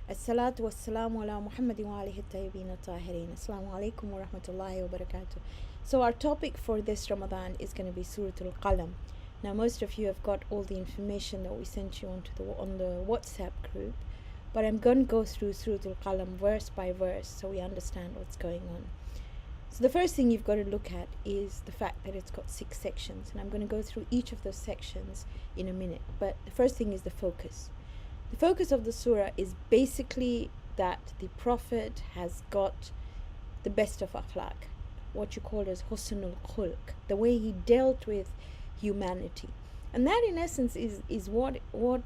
As-salatu was-salamu ala Muhammadin wa alihi tayyibin tahirin. Assalamu alaikum wa rahmatullahi wa barakatuh. So our topic for this Ramadan is going to be Sura Al Qalam. Now most of you have got all the information that we sent you on the WhatsApp group, but I'm going to go through Sura Al Qalam verse by verse so we understand what's going on. So the first thing you've got to look at is the fact that it's got 6 sections, and I'm going to go through each of those sections in a minute. But the first thing is the focus. The focus of the surah is basically that the Prophet has got the best of akhlaq, what you call as husnul khulq, the way he dealt with humanity. And that in essence is what you're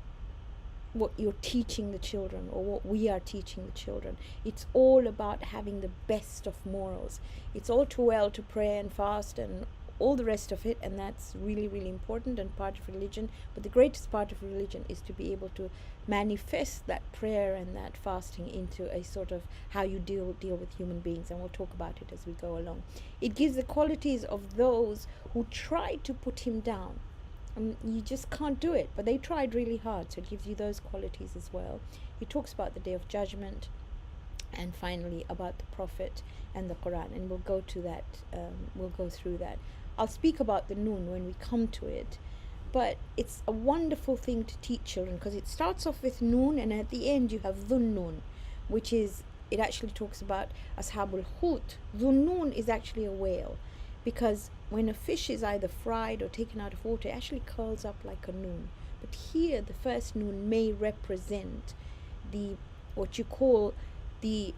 teaching the children, or what we are teaching the children. It's all about having the best of morals. It's all too well to pray and fast and all the rest of it, and that's really, really important and part of religion. But the greatest part of religion is to be able to manifest that prayer and that fasting into a sort of how you deal with human beings, and we'll talk about it as we go along. It gives the qualities of those who try to put him down. You just can't do it, but they tried really hard, so it gives you those qualities as well. He talks about the Day of Judgment, and finally about the Prophet and the Quran, and we'll go to that. We'll go through that. I'll speak about the Noon when we come to it, but it's a wonderful thing to teach children because it starts off with Noon, and at the end you have Dhunnun, which is, it actually talks about Ashabul Hut. Dhunnun is actually a whale, because when a fish is either fried or taken out of water, it actually curls up like a noon. But here the first noon may represent the, what you call the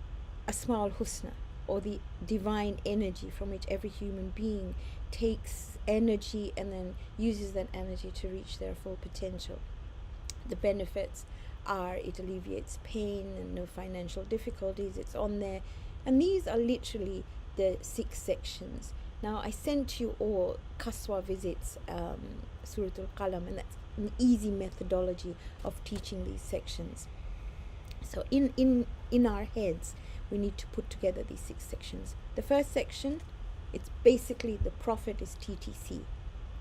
Asma'ul Husna, or the divine energy from which every human being takes energy and then uses that energy to reach their full potential. The benefits are it alleviates pain and no financial difficulties. It's on there, and these are literally the 6 sections. Now I sent you all Kaswa visits Surah Al Qalam, and that's an easy methodology of teaching these sections. So in our heads we need to put together these 6 sections. The first section, it's basically the Prophet is TTC.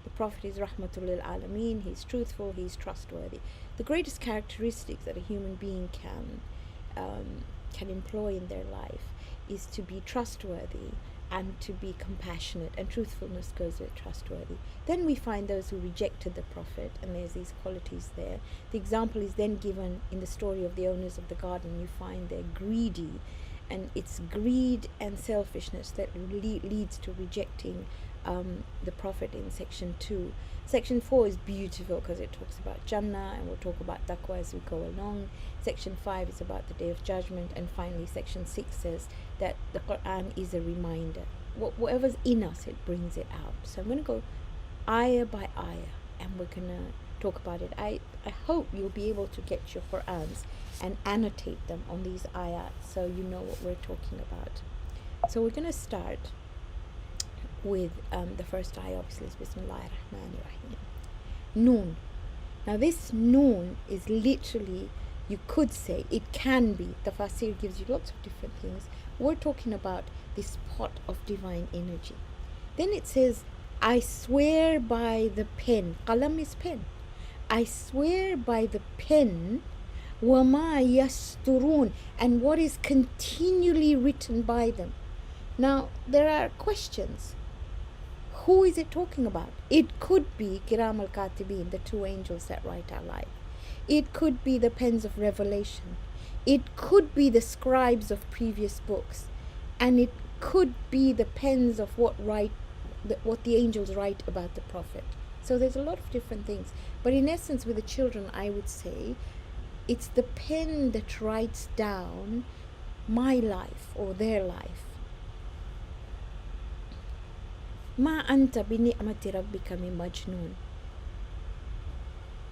The Prophet is Rahmatul Lil Alameen. He's truthful, he's trustworthy. The greatest characteristics that a human being can employ in their life is to be trustworthy and to be compassionate, and truthfulness goes with trustworthy. Then we find those who rejected the Prophet, and there's these qualities there. The example is then given in the story of the owners of the garden. You find they're greedy, and it's greed and selfishness that leads to rejecting the Prophet in section 2. Section 4 is beautiful because it talks about Jannah, and we'll talk about taqwa as we go along. Section 5 is about the Day of Judgment, and finally section 6 says that the Quran is a reminder. Whatever's in us, it brings it out. So I'm going to go ayah by ayah, and we're going to talk about it. I hope you'll be able to get your Qurans and annotate them on these ayats so you know what we're talking about. So we're going to start with the first ayah, obviously, is Bismillahir Rahmanir Rahim. Noon. Now this noon is literally, you could say, it can be, the Tafsir gives you lots of different things. We're talking about this pot of divine energy. Then it says, I swear by the pen. Qalam is pen. I swear by the pen, wama yasturun, and what is continually written by them. Now there are questions. Who is it talking about? It could be Kiram al-Katibin, the 2 angels that write our life. It could be the pens of revelation. It could be the scribes of previous books. And it could be the pens of what the angels write about the Prophet. So there's a lot of different things. But in essence, with the children, I would say it's the pen that writes down my life or their life. Ma anta bi ni'mati rabbika min majnoon.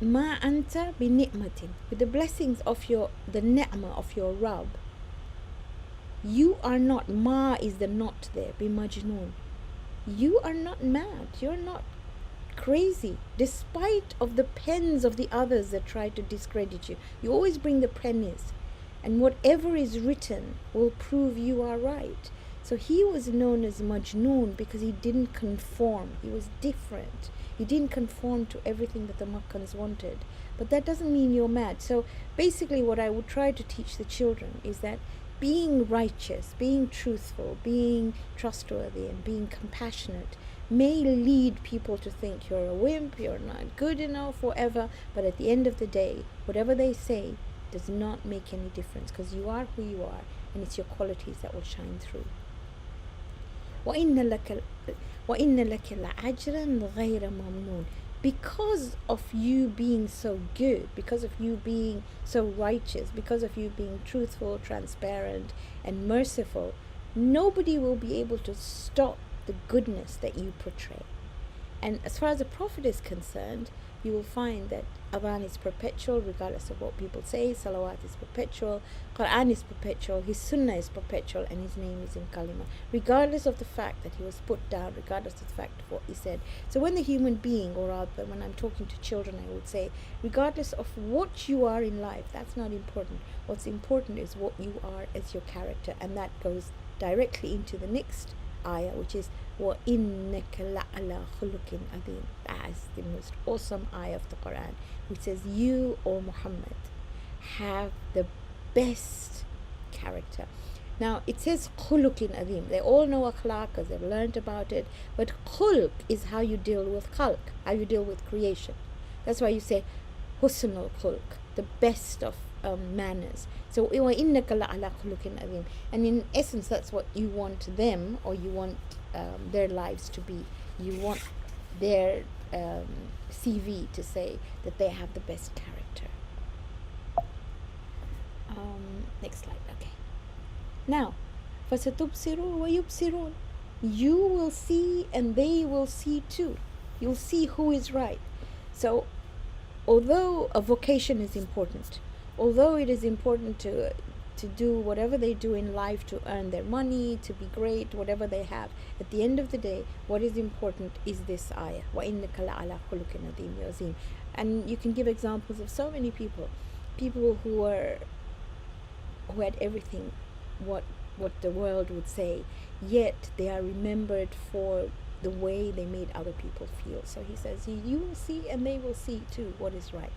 Ma anta bi ni'matin, with the blessings of the ni'mah of your Rabb. You are not, ma is the not there, bi majnoon. You are not mad, you're not crazy, despite of the pens of the others that try to discredit you. You always bring the premise, and whatever is written will prove you are right. So he was known as Majnoon because he didn't conform. He was different. He didn't conform to everything that the Makkans wanted. but that doesn't mean you're mad. So basically what I would try to teach the children is that being righteous, being truthful, being trustworthy, and being compassionate may lead people to think you're a wimp, you're not good enough, whatever, but at the end of the day, whatever they say does not make any difference, because you are who you are, and it's your qualities that will shine through. وَإِنَّ لَكَ لَعَجْرًا غَيْرَ مَمْنُونَ. Because of you being so good, because of you being so righteous, because of you being truthful, transparent, and merciful, nobody will be able to stop the goodness that you portray. And as far as the Prophet is concerned, you will find that Adhan is perpetual regardless of what people say, Salawat is perpetual, Quran is perpetual, his Sunnah is perpetual, and his name is in Kalima, regardless of the fact that he was put down, regardless of the fact of what he said. So when the human being, or rather when I'm talking to children, I would say, regardless of what you are in life, that's not important. What's important is what you are as your character, and that goes directly into the next ayah, which is وَإِنَّكَ لَعَلَى خُلُقٍ عَظِيمٍ. That's the most awesome ayah of the Quran, which says, you, O Muhammad, have the best character. Now it says khuluqin adim. They all know akhlaq because they've learned about it, but khulq is how you deal with khalq, how you deal with creation. That's why you say husnul khulq, the best of manners. So وَإِنَّكَ لَعَلَى خُلُقٍ عَظِيمٍ. And in essence, that's what you want them, or you want their lives to be. You want their CV to say that they have the best character. Next slide. Okay. Now, فَسَتُبْصِرُونَ وَيُبْصِرُونَ. You will see and they will see too. You'll see who is right. So, although a vocation is important, although it is important to do whatever they do in life to earn their money, to be great, whatever they have, at the end of the day, what is important is this ayah, وَإِنَّكَ لَعَلَى خُلُقٍ عَظِيمٍ. And you can give examples of so many people who had everything what the world would say, yet they are remembered for the way they made other people feel. So he says, you will see and they will see too what is right.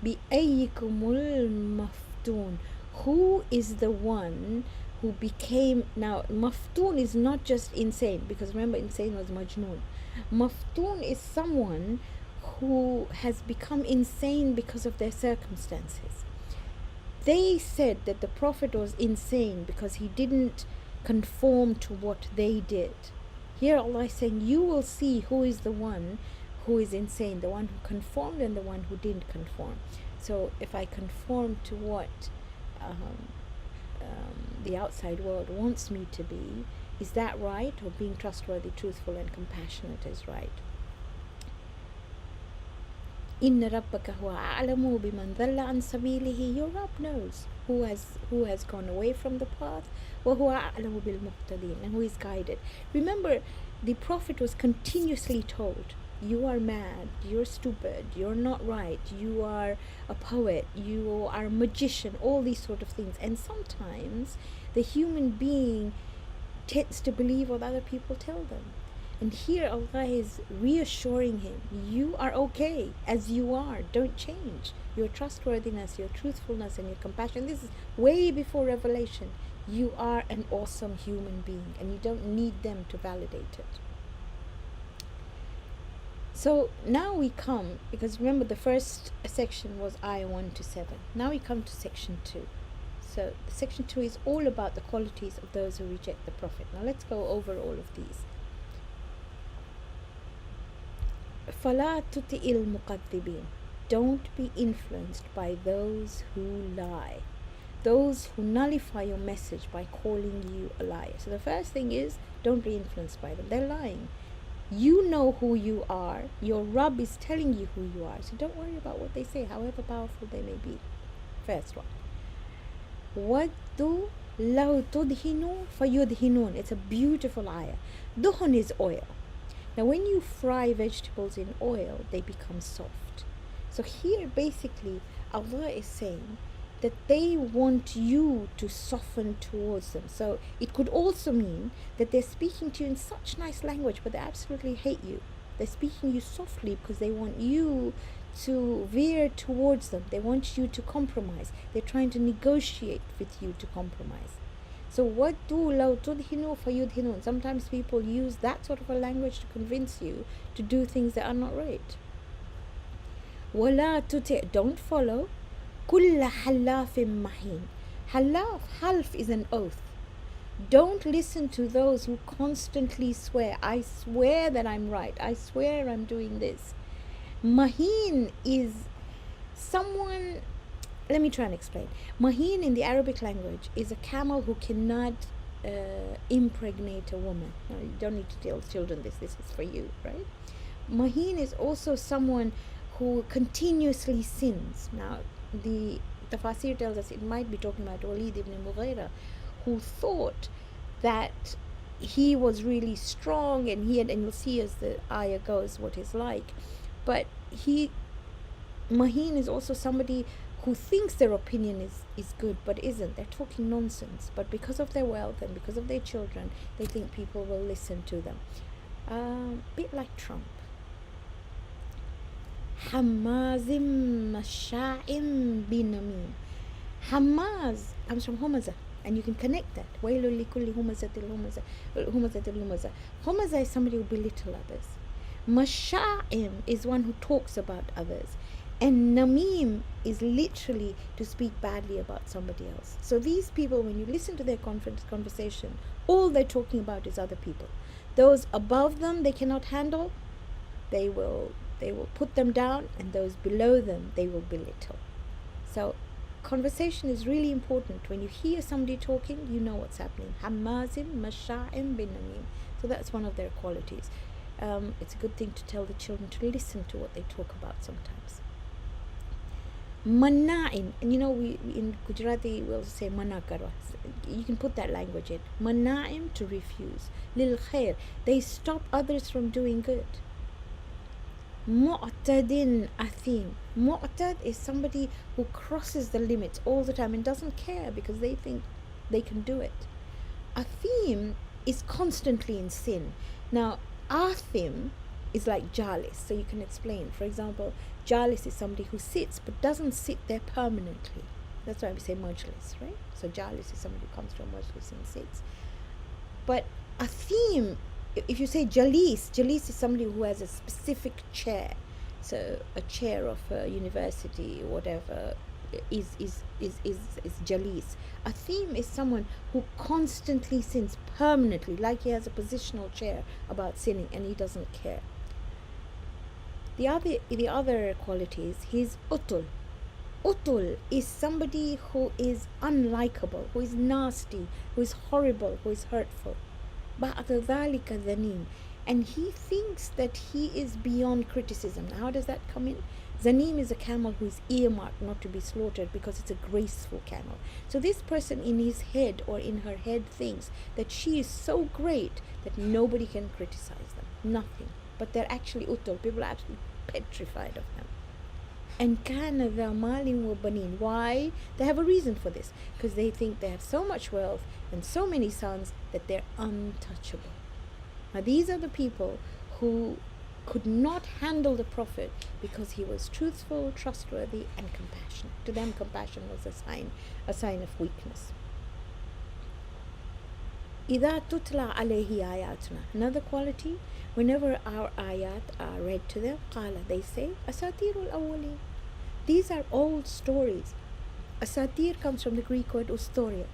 بِأَيِّكُمُ الْمَفْتُونَ. Who is the one who became, now maftoon is not just insane, because remember insane was majnoon. Maftoon is someone who has become insane because of their circumstances. They said that the Prophet was insane because he didn't conform to what they did. Here Allah is saying, you will see who is the one who is insane, the one who conformed and the one who didn't conform. So if I conform to what the outside world wants me to be, is that right? Or being trustworthy, truthful, and compassionate is right? إِنَّ رَبَّكَ هُوَ أَعْلَمُ بِمَنْ ضَلَّ عَنْ سَبِيلِهِ. Your Rabb knows who has gone away from the path, وَهُوَ أَعْلَمُ بِالْمُهْتَدِينَ, and who is guided. Remember, the Prophet was continuously told, you are mad, you're stupid, you're not right, you are a poet, you are a magician, all these sort of things. And sometimes the human being tends to believe what other people tell them. And here Allah is reassuring him, you are okay as you are, don't change. Your trustworthiness, your truthfulness, and your compassion, this is way before revelation. You are an awesome human being and you don't need them to validate it. So now we come, because remember the first section was ayah 1 to 7. Now we come to section 2. So section 2 is all about the qualities of those who reject the Prophet. Now let's go over all of these. فَلَا تُطِئِ الْمُقَذِّبِينَ. Don't be influenced by those who lie, those who nullify your message by calling you a liar. So the first thing is, don't be influenced by them. They're lying. You know who you are. Your Rabb is telling you who you are. So don't worry about what they say, however powerful they may be. First one. وَدُّ لَوْ تُدْهِنُوا فَيُدْهِنُونَ. It's a beautiful ayah. Duhun is oil. Now when you fry vegetables in oil, they become soft. So here basically Allah is saying that they want you to soften towards them. So it could also mean that they're speaking to you in such nice language, but they absolutely hate you. They're speaking you softly because they want you to veer towards them. They want you to compromise. They're trying to negotiate with you to compromise. So وَدُّوا لَوْ تُدْهِنُوا فَيُدْهِنُونَ. Sometimes people use that sort of a language to convince you to do things that are not right. وَلَا تُطِعْ. Don't follow. كُلَّ حَلَّافٍ مَحِينٍ. Half is an oath. Don't listen to those who constantly swear. I swear that I'm right. I swear I'm doing this. Maheen is someone. Let me try and explain. Maheen in the Arabic language is a camel who cannot impregnate a woman. Now, you don't need to tell children this. This is for you, right? Maheen is also someone who continuously sins. Now, the Tafasir tells us it might be talking about Walid ibn Mughira, who thought that he was really strong, and you'll see as the ayah goes what he's like. But Maheen is also somebody who thinks their opinion is good but isn't. They're talking nonsense, but because of their wealth and because of their children, they think people will listen to them. Bit like Trump. Hammazim masha'im binamim. Hammaz comes from humaza, and you can connect that. Wailul likulli humazatil humaza. Humaza is somebody who belittle others. Masha'im is one who talks about others. And namim is literally to speak badly about somebody else. So these people, when you listen to their conversation, all they're talking about is other people. Those above them they cannot handle, they will put them down, and those below them they will belittle. So conversation is really important. When you hear somebody talking, you know what's happening. Hammazim masha'im bin namim. So that's one of their qualities. It's a good thing to tell the children to listen to what they talk about sometimes. Manna'in, and we in Gujarati we'll say mana karo. You can put that language in. Manna'in, to refuse. Lil khair, they stop others from doing good. Mu'tadin athim. Mu'tad is somebody who crosses the limits all the time and doesn't care because they think they can do it. Athim is constantly in sin. Now, athim is like jalis, so you can explain. For example, jalis is somebody who sits but doesn't sit there permanently. That's why we say majlis, right? So jalis is somebody who comes to a majlis and sits. But athim, if you say jalis is somebody who has a specific chair. So a chair of a university or whatever is jalis. A theme is someone who constantly sins permanently, like he has a positional chair about sinning and he doesn't care. The other quality is he's utul. Utul is somebody who is unlikable, who is nasty, who is horrible, who is hurtful. بَعْدَ ذَلِكَ ذَنِيمٌ. And he thinks that he is beyond criticism. Now, how does that come in? Zanim is a camel who is earmarked not to be slaughtered because it's a graceful camel. So this person in his head or in her head thinks that she is so great that nobody can criticize them. Nothing. But they're actually utul. People are absolutely petrified of them. And kana dha malin wa banin. Why? They have a reason for this. Because they think they have so much wealth and so many sons that they're untouchable. Now these are the people who could not handle the Prophet because he was truthful, trustworthy, and compassionate. To them, compassion was a sign of weakness. إِذَا تُتْلَى عَلَيْهِ آيَاتُنَا. Another quality, whenever our ayat are read to them, قَالَ, they say, أَسَاطِيرُ الْأَوَّلِينَ. These are old stories. Asatir comes from the Greek word ustoria,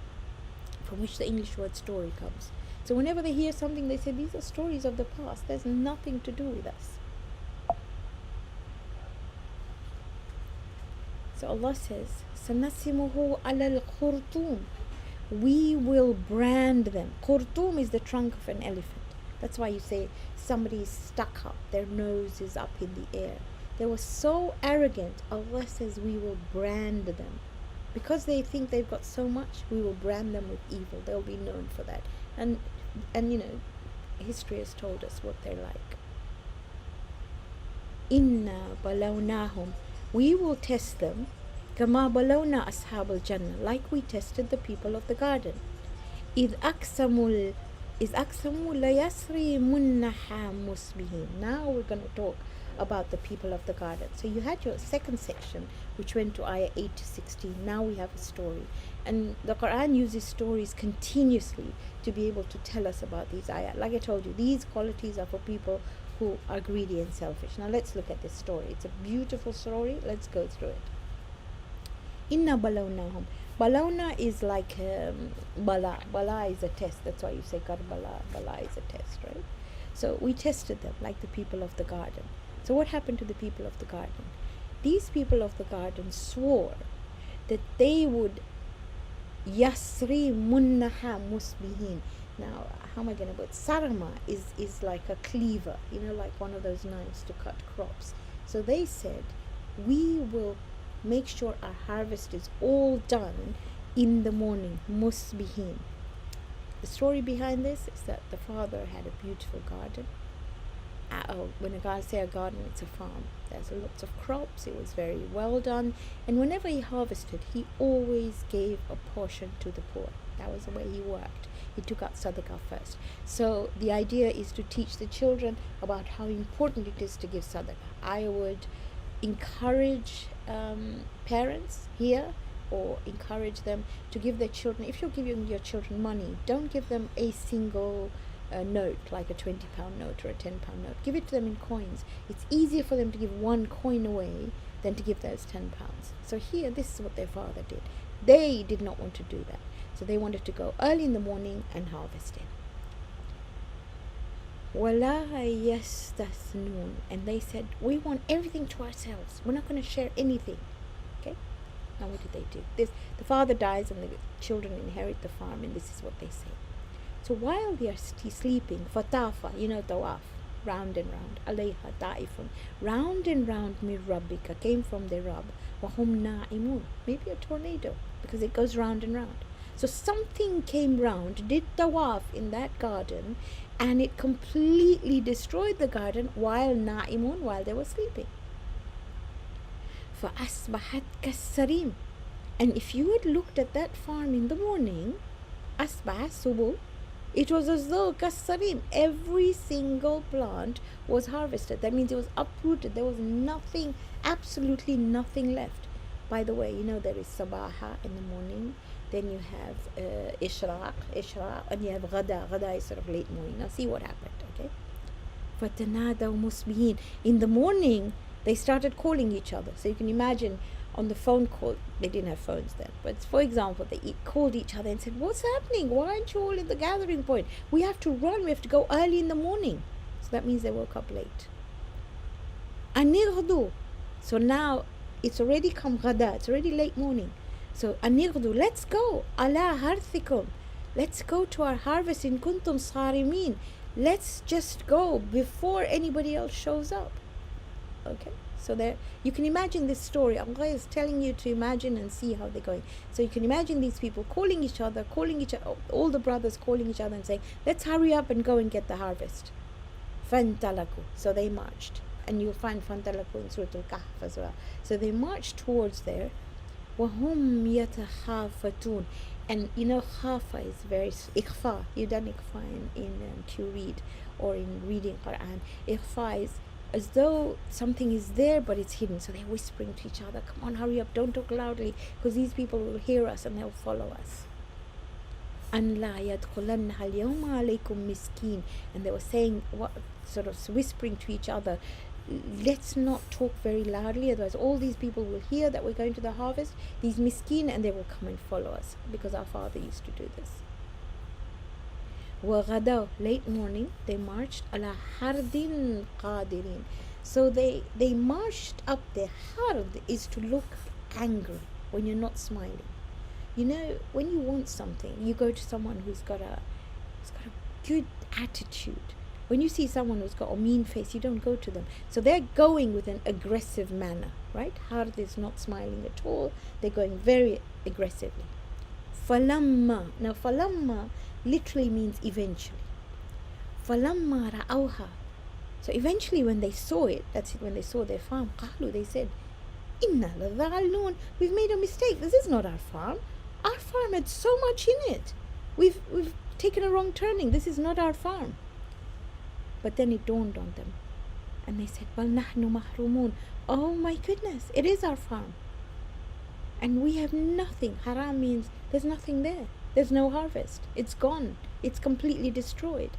from which the English word story comes. So whenever they hear something, they say, these are stories of the past. There's nothing to do with us. So Allah says, سَنَسِمُهُ عَلَى الْخُرْطُومِ. We will brand them. Khurtum is the trunk of an elephant. That's why you say somebody is stuck up, their nose is up in the air. They were so arrogant. Allah says we will brand them. Because they think they've got so much, we will brand them with evil. They'll be known for that. And history has told us what they're like. Inna balawnahum. We will test them. Kama balawna ashab al-jannah. Like we tested the people of the garden. إِذْ أَقْسَمُوا لَيَسْرِمُنَّهَا مُصْبِحِينَ. Now we're going to talk about the people of the garden. So you had your second section, which went to ayah 8 to 16. Now we have a story. And the Quran uses stories continuously to be able to tell us about these ayah. Like I told you, these qualities are for people who are greedy and selfish. Now let's look at this story. It's a beautiful story. Let's go through it. Inna balawnahum. Balawna is like bala. Bala is a test. That's why you say Karbala. Bala is a test, right? So we tested them like the people of the garden. So what happened to the people of the garden? These people of the garden swore that they would yasri munnaha musbihin. Now, how am I going to put it? Sarma is like a cleaver, like one of those knives to cut crops. So they said, we will make sure our harvest is all done in the morning, musbihin. The story behind this is that the father had a beautiful garden. When I say a garden, it's a farm. There's lots of crops. It was very well done. And whenever he harvested, he always gave a portion to the poor. That was the way he worked. He took out sadaqah first. So the idea is to teach the children about how important it is to give sadaqah. I would encourage parents here, or encourage them to give their children, if you're giving your children money, don't give them a single note, like a £20 note or a £10 note. Give it to them in coins. It's easier for them to give one coin away than to give those £10. So here, this is what their father did. They did not want to do that. So they wanted to go early in the morning and harvest it. وَلَا يَسْتَثْنُونَ. And they said, we want everything to ourselves. We're not going to share anything. Okay? Now what did they do? The father dies and the children inherit the farm, and this is what they say. So while they are sleeping, fatafa, tawaf, round and round, alayha ta'ifun, round and round mir rabbika, came from their Rabb, wahum na'imun, maybe a tornado, because it goes round and round. So something came round, did tawaf in that garden, and it completely destroyed the garden while they were sleeping. فَأَصْبَحَتْ كَالسَّرِيمِ. And if you had looked at that farm in the morning, أَصْبَحَ subuh, it was as though كَالسَّرِيمِ, every single plant was harvested. That means it was uprooted. There was nothing, absolutely nothing left. By the way, there is sabaha in the morning, then you have ishraq, and you have ghada. Ghada is sort of late morning. Now see what happened, okay? فَتَنَادَوْا مُصْبِحِينَ. In the morning, they started calling each other. So you can imagine on the phone call, they didn't have phones then, but for example, they called each other and said, what's happening? Why aren't you all in the gathering point? We have to run. We have to go early in the morning. So that means they woke up late. أَنِغْدُوا. So now it's already come ghada. It's already late morning. So أَنِغْدُوا, let's go. عَلَى هَرْثِكُمْ. Let's go to our harvest in kuntum صَارِمِينَ. Let's just go before anybody else shows up. Okay, so there you can imagine this story. Allah is telling you to imagine and see how they're going. So you can imagine these people calling each other, all the brothers calling each other and saying, let's hurry up and go and get the harvest. فَانْتَلَقُوا. So they marched, and you'll find فَانْتَلَقُوا in Sura Al Qalam as well. So they marched towards there. وَهُمْ يَتَخَافَتُونَ. And khafa is very ikhfa. You've done ikhfa in Q-read or in reading Quran. Ikhfa is as though something is there but it's hidden. So they're whispering to each other, come on, hurry up, don't talk loudly, because these people will hear us and they'll follow us. أَنْ لَا يَدْخُلَنَّهَا الْيَوْمَ عَلَيْكُمْ مِسْكِينَ. And they were saying, sort of whispering to each other, let's not talk very loudly, otherwise all these people will hear that we're going to the harvest, these miskin, and they will come and follow us, because our father used to do this. وَغَدَوْا. Late morning, they marched عَلَى حَرْدٍ قَادِرِينَ. So they marched up there. Hard is to look angry when you're not smiling. When you want something, you go to someone who's got a good attitude. When you see someone who's got a mean face, you don't go to them. So they're going with an aggressive manner, right? Hard is not smiling at all. They're going very aggressively. فَلَمَّا. Now, فَلَمَّا literally means eventually. فَلَمَّا رَأَوْهَا. So eventually when they saw it, that's it, when they saw their farm, قَالُوا, they said, إِنَّا لَضَالُونَ. We've made a mistake. This is not our farm. Our farm had so much in it. We've taken a wrong turning. This is not our farm. But then it dawned on them. And they said, "Bal nahnu mahrumun." Oh my goodness, it is our farm. And we have nothing. Haram means there's nothing there. There's no harvest. It's gone. It's completely destroyed.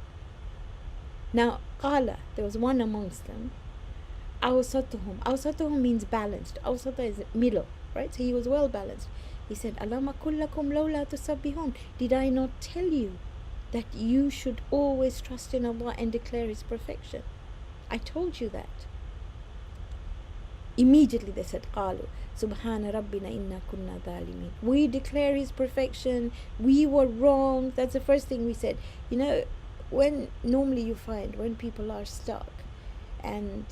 Now, qala, there was one amongst them. Awsatuhum. Awsatuhum means balanced. Awsata is middle, right? So he was well balanced. He said, Alam aqul lakum lawla tusabbihun. Did I not tell you that you should always trust in Allah and declare His perfection? I told you that. Immediately they said, Qalu, Subhana Rabbina inna kunna dhalimin. We declare His perfection. We were wrong. That's the first thing we said. You know, when normally you find when people are stuck, and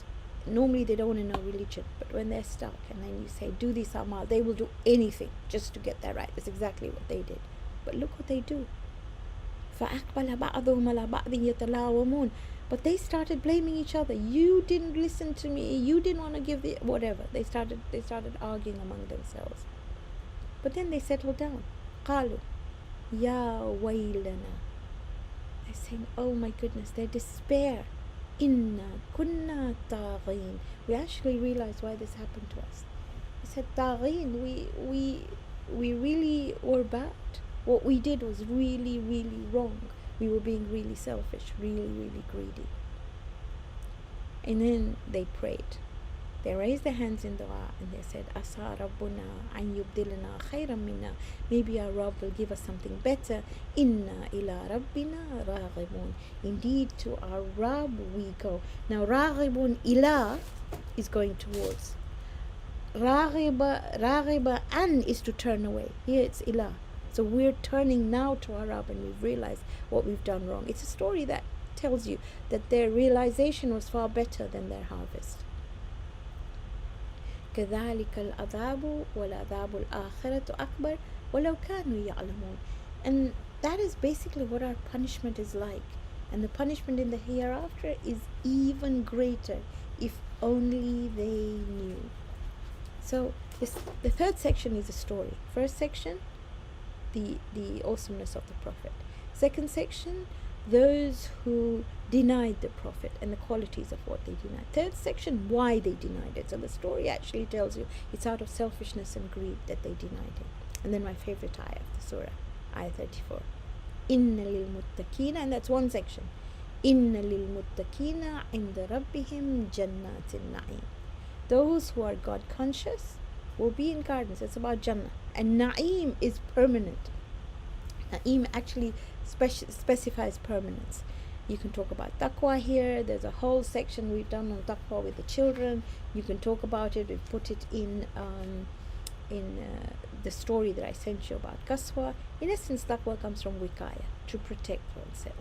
normally they don't want to know religion, but when they're stuck and then you say, do this amal, they will do anything just to get that right. That's exactly what they did. But look what they do. فَأَقْبَلَ بَعْضُهُمْ عَلَى بَعْضٍ يَتَلَاوَمُونَ. But they started blaming each other. You didn't listen to me. You didn't want to give the whatever. They started arguing among themselves. But then they settled down. قالوا يا ويلنا. They're saying, oh my goodness, their despair. Inna kunna taghin. We actually realized why this happened to us. They said, taghin, we really were bad. What we did was really, really wrong. We were being really selfish, really, really greedy. And then they prayed. They raised their hands in dua and they said, Asa Rabbuna an yubdilana khayran minna. Maybe our Rabb will give us something better. Inna ila Rabbina raghibun. Indeed, to our Rabb we go. Now, raghibun ila is going towards. Raghiba an is to turn away. Here it's ila. So we're turning now to our Rabb and we've realized what we've done wrong. It's a story that tells you that their realization was far better than their harvest. كذلك العذاب والعذاب الآخرة أكبر ولو كانوا يعلمون. And that is basically what our punishment is like. And the punishment in the hereafter is even greater if only they knew. So the third section is a story. First section, the awesomeness of the Prophet. Second section, those who denied the Prophet and the qualities of what they denied. Third section, why they denied it. So the story actually tells you it's out of selfishness and greed that they denied it. And then my favorite ayah of the surah, ayah 34. Inna lil muttaqina, and that's one section. Inna lil muttaqina inda rabbihim jannatin na'im. Those who are God conscious will be in gardens. It's about Jannah. And Na'im is permanent. Na'im actually specifies permanence. You can talk about taqwa here. There's a whole section we've done on taqwa with the children. You can talk about it. We've put it in the story that I sent you about Qaswa. In essence, taqwa comes from wikaya, to protect oneself.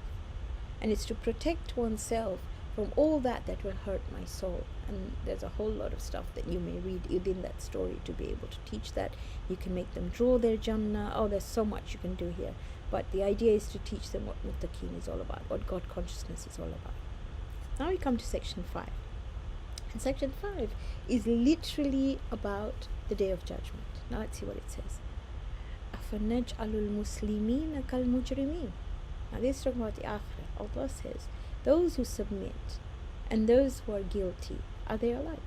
And it's to protect oneself from all that will hurt my soul. And there's a whole lot of stuff that you may read within that story to be able to teach that. You can make them draw their Jannah. Oh, there's so much you can do here. But the idea is to teach them what muttaqeen is all about, what God consciousness is all about. Now we come to section 5. And section 5 is literally about the Day of Judgment. Now let's see what it says. أَفَنَجْعَلُ الْمُسْلِمِينَ كَالْمُجْرِمِينَ. Now this is talking about the Akhirah. Allah says, those who submit and those who are guilty, are they alike?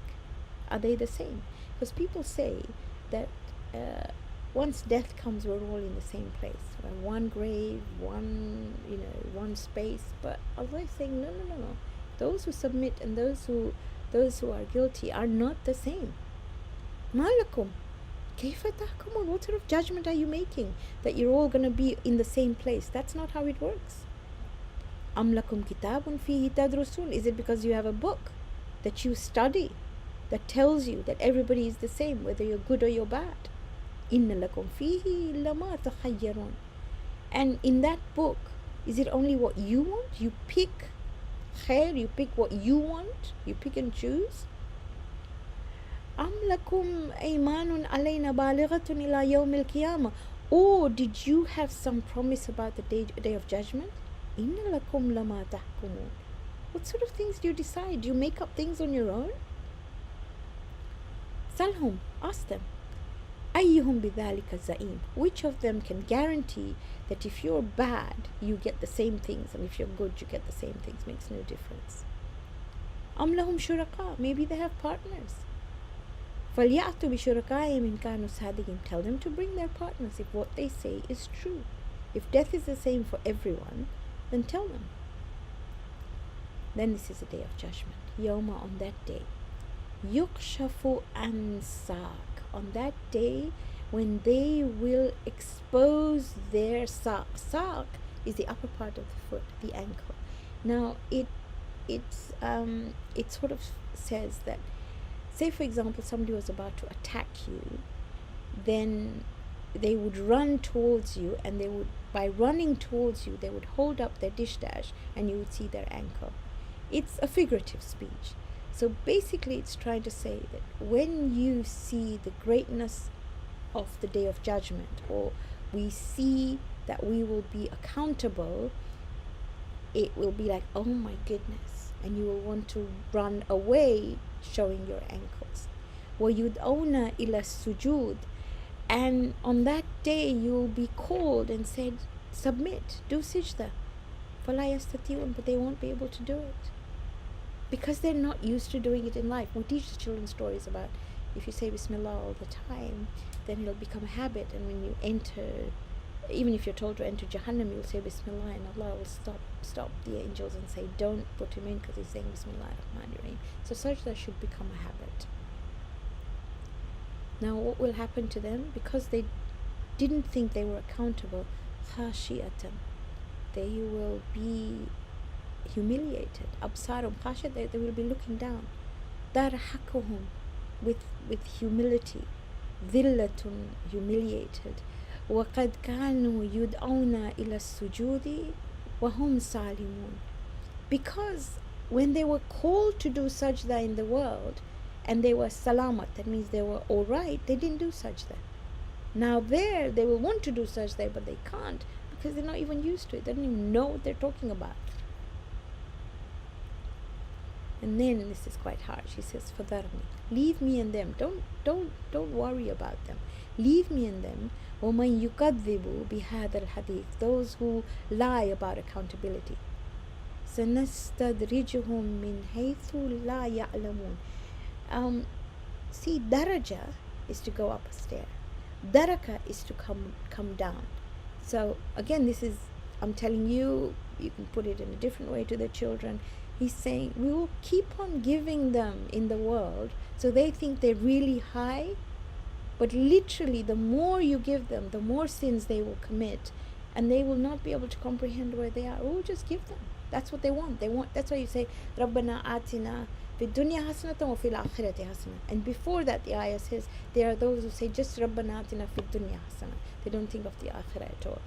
Are they the same? Because people say that once death comes, we're all in the same place. One grave, one space. But Allah is saying, no. Those who submit and those who are guilty are not the same. Malakum. Kayfa tahkumun? What sort of judgment are you making that you're all going to be in the same place? That's not how it works. Am lakum kitabun fihi tadrusun. Is it because you have a book that you study that tells you that everybody is the same, whether you're good or you're bad? Inna lakum fihi lama takhayyarun. And in that book, is it only what you want? You pick khair, you pick what you want, you pick and choose. Am lakum aymanun alayna balighatun ila yawm al-qiyamah. Or did you have some promise about the day of judgment? Inna lakum lama tahkumun. What sort of things do you decide? Do you make up things on your own? Salhum, ask them. Ayyuhum bidhalika za'im. Which of them can guarantee that if you're bad, you get the same things, and if you're good, you get the same things? Makes no difference. أم لهم شركاء, maybe they have partners. فليأتوا بشركائهم إن كانوا صادقين. Tell them to bring their partners if what they say is true. If death is the same for everyone, then tell them. Then this is the day of judgment. Yawma, on that day. Yukshafu an saq. On that day when they will expose their saq. Saq is the upper part of the foot, the ankle. Now it sort of says that, say for example somebody was about to attack you, then they would run towards you, and they would, by running towards you, they would hold up their dish dash and you would see their ankle. It's a figurative speech. So basically it's trying to say that when you see the greatness of the day of judgment, or we see that we will be accountable, it will be like, oh my goodness, and you will want to run away showing your ankles. وَيُدْعَوْنَ إِلَى السُّجُودِ. And on that day you will be called and said, submit, do sajda. فَلَا يَسْتَطِيعُونَ. But they won't be able to do it, because they're not used to doing it in life. We teach the children stories about, if you say Bismillah all the time, then it'll become a habit, and when you enter, even if you're told to enter Jahannam, you'll say Bismillah, and Allah will stop the angels and say, don't put him in because he's saying Bismillah ar-Rahman ar-Rahim. So sajda should become a habit. Now what will happen to them? Because they didn't think they were accountable, khashiyatan, they will be humiliated. Absarum khashiyat, they will be looking down. Darhakuhum, with humility. Dhillatun, humiliated. وَقَدْ كَانُوا يُدْعَوْنَ إِلَى السُّجُودِ وَهُمْ سَالِمُونَ. Because when they were called to do sajda in the world, and they were salamat, that means they were alright, they didn't do sajda. Now there, they will want to do sajda, but they can't, because they're not even used to it. They don't even know what they're talking about. And then this is quite harsh. He says, "Fadarni, leave me and them. Don't worry about them. Leave me and them. وَمَنْ يُكَذِّبُ بِهَذَا الْحَدِيثِ. Those who lie about accountability. سَنَسْتَدْرِجُهُمْ مِنْ حَيْثُ لَا يَعْلَمُونَ. See, daraja is to go up a stair. Daraka is to come down. So again, this is, I'm telling you, you can put it in a different way to the children. He's saying we will keep on giving them in the world, so they think they're really high, but literally the more you give them, the more sins they will commit, and they will not be able to comprehend where they are. We'll just give them. That's what they want. That's why you say, Rabbana atina fi dunya hasanatan wa fil akhirati hasana. And before that, the ayah says, there are those who say just Rabbana atina fi dunya hasana. They don't think of the akhirah at all.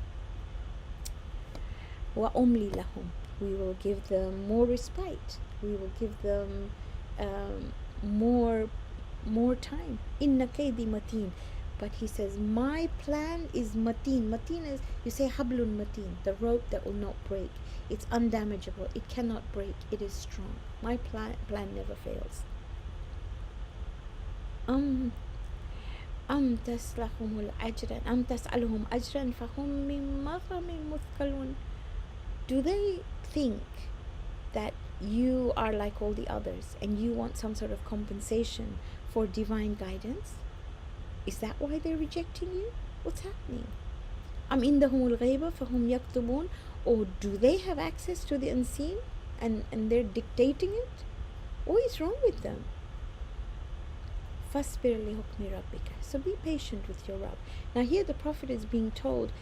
Wa umli lahum. We will give them more respite. We will give them more time. Inna kaydi mateen. But he says, my plan is mateen. Mateen is, you say hablun mateen, the rope that will not break. It's undamageable. It cannot break. It is strong. My plan never fails. أم تسلهم الأجر أم تسألهم أجرا فهم من مغرم مثقلون. Do they think that you are like all the others and you want some sort of compensation for divine guidance? Is that why they're rejecting you? What's happening? أم عندهم الغيب فهم يكتبون. Or do they have access to the unseen and they're dictating it? What is wrong with them? فاصبر لحكم ربك. So be patient with your Rabb. Now here the Prophet is being told,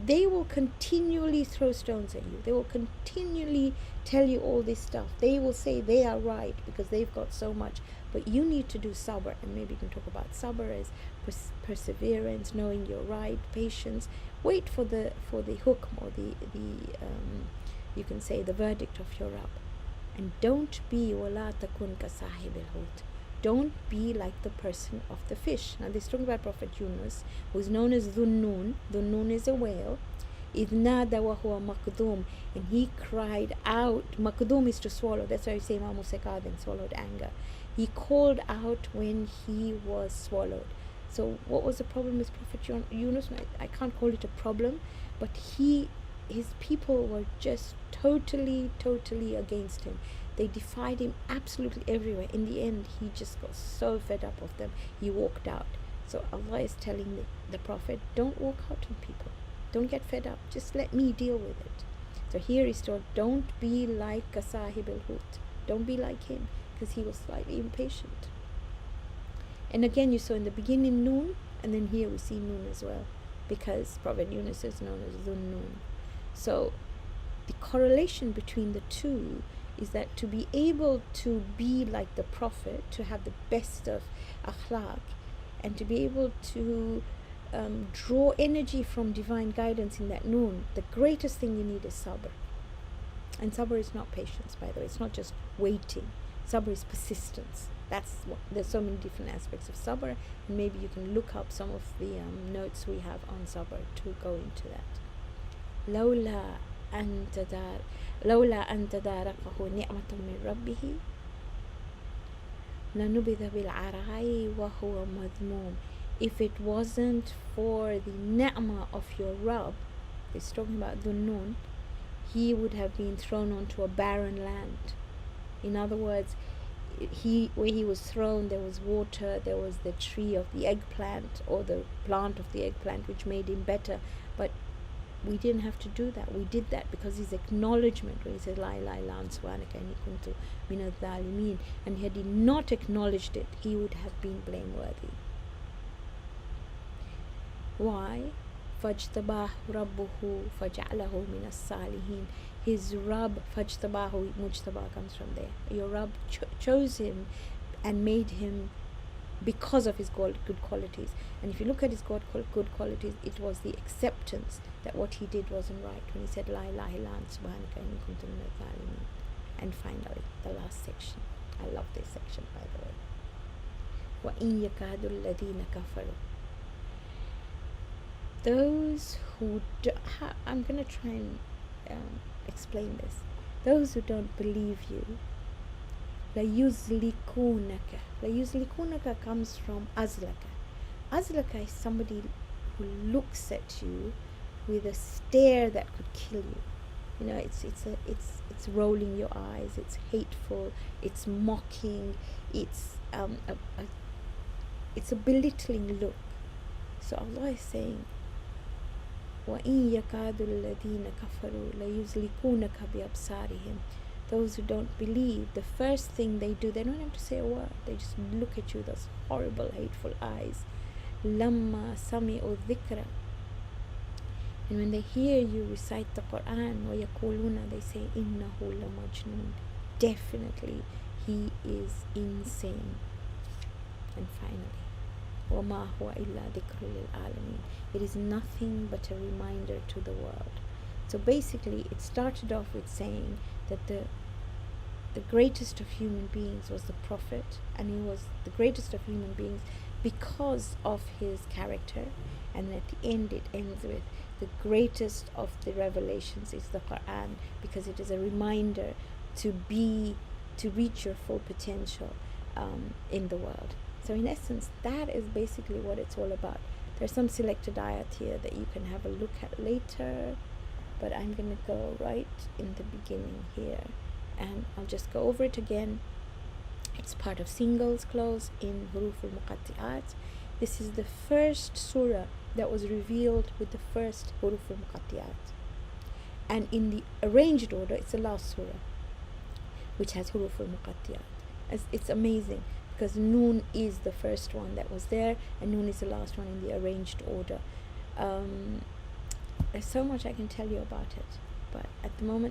they will continually throw stones at you. They will continually tell you all this stuff. They will say they are right because they've got so much. But you need to do sabr. And maybe you can talk about sabr as perseverance, knowing you're right, patience. Wait for the hukm, or the you can say the verdict of your Rabb. And don't be وَلَا تَكُنْ كَصَاحِبِ الْحُوتِ. Don't be like the person of the fish. Now this is talking about Prophet Yunus, who is known as Dhunnun. Dhunnun is a whale. إِذْ نَادَ وَهُوَ مَكْذُومٌ. And he cried out. Makdum is to swallow. That's why we say Imam Musa Kadhim swallowed anger. He called out when he was swallowed. So what was the problem with Prophet Yunus? I can't call it a problem, but his people were just totally against him. They defied him absolutely everywhere. In the end, he just got so fed up of them, he walked out. So Allah is telling the Prophet, don't walk out on people. Don't get fed up. Just let me deal with it. So here he's told, don't be like Sahib al-Hut. Don't be like him, because he was slightly impatient. And again, you saw in the beginning Noon, and then here we see Noon as well, because Prophet Yunus is known as Dhun Noon. So the correlation between the two is that to be able to be like the Prophet, to have the best of akhlaq, and to be able to draw energy from divine guidance in that Noon, the greatest thing you need is sabr. And sabr is not patience, by the way. It's not just waiting. Sabr is persistence. There's so many different aspects of sabr, and maybe you can look up some of the notes we have on sabr to go into that. لولا أن تداركه نعمة من ربه لنبذ بالعراء وهو مذموم. If it wasn't for the ni'mah of your Rabb, it's talking about Dhunnun, he would have been thrown onto a barren land. In other words, where he was thrown, there was water, there was the tree of the eggplant, or the plant of the eggplant, which made him better. But we didn't have to do that. We did that because his acknowledgement, when he said La ilaha illa anta subhanaka inni kuntu minadh dhalimin, and had he not acknowledged it, he would have been blameworthy. Why? فَاجْتَبَاهُ رَبُّهُ فَجَعْلَهُ مِنَ الصَّالِحِينَ. His Rabb, فَاجْتَبَاهُ, Mujtaba comes from there. Your Rabb chose him and made him because of his good qualities. And if you look at his good qualities, it was the acceptance that what he did wasn't right, when he said La ilaha illa anta subhanaka inni kuntu minadh dhalimin. And finally, the last section. I love this section, by the way. وَإِن يَكَادُ الَّذِينَ كَفَرُوا. Those who I'm going to try and explain this. Those who don't believe you, لَيُزْلِكُونَكَ. لَيُزْلِكُونَكَ comes from azlaka. Azlaka is somebody who looks at you with a stare that could kill you. You know, it's rolling your eyes, it's hateful, it's mocking, it's a belittling look. So Allah is saying, وَإِن يَكَادُ الَّذِينَ كَفَرُوا لَيُزْلِكُونَكَ بِأَبْصَارِهِمْ. Those who don't believe, the first thing they do, they don't have to say a word, they just look at you with those horrible, hateful eyes. لَمَّا سَمِعُوا الذِّكْرَ. And when they hear you recite the Quran, وَيَقُولُونَ, they say, إِنَّهُ لَمَجْنُونَ. Definitely, he is insane. And finally, وَمَا هُوَ إِلَّا ذِكْرٌ لِلْعَالَمِينَ. It is nothing but a reminder to the world. So basically, it started off with saying that the greatest of human beings was the Prophet, and he was the greatest of human beings because of his character. And at the end, it ends with the greatest of the revelations is the Quran, because it is a reminder to reach your full potential in the world. So in essence, that is basically what it's all about. There's some selected ayat here that you can have a look at later, but I'm going to go right in the beginning here, and I'll just go over it again. It's part of singles clause in Huruf al-Muqatti'at. This is the first surah that was revealed with the first Huruf al-Muqatti'at. And in the arranged order, it's the last surah, which has Huruf al-Muqatti'at. It's amazing, because Noon is the first one that was there, and Noon is the last one in the arranged order. There's so much I can tell you about it, but at the moment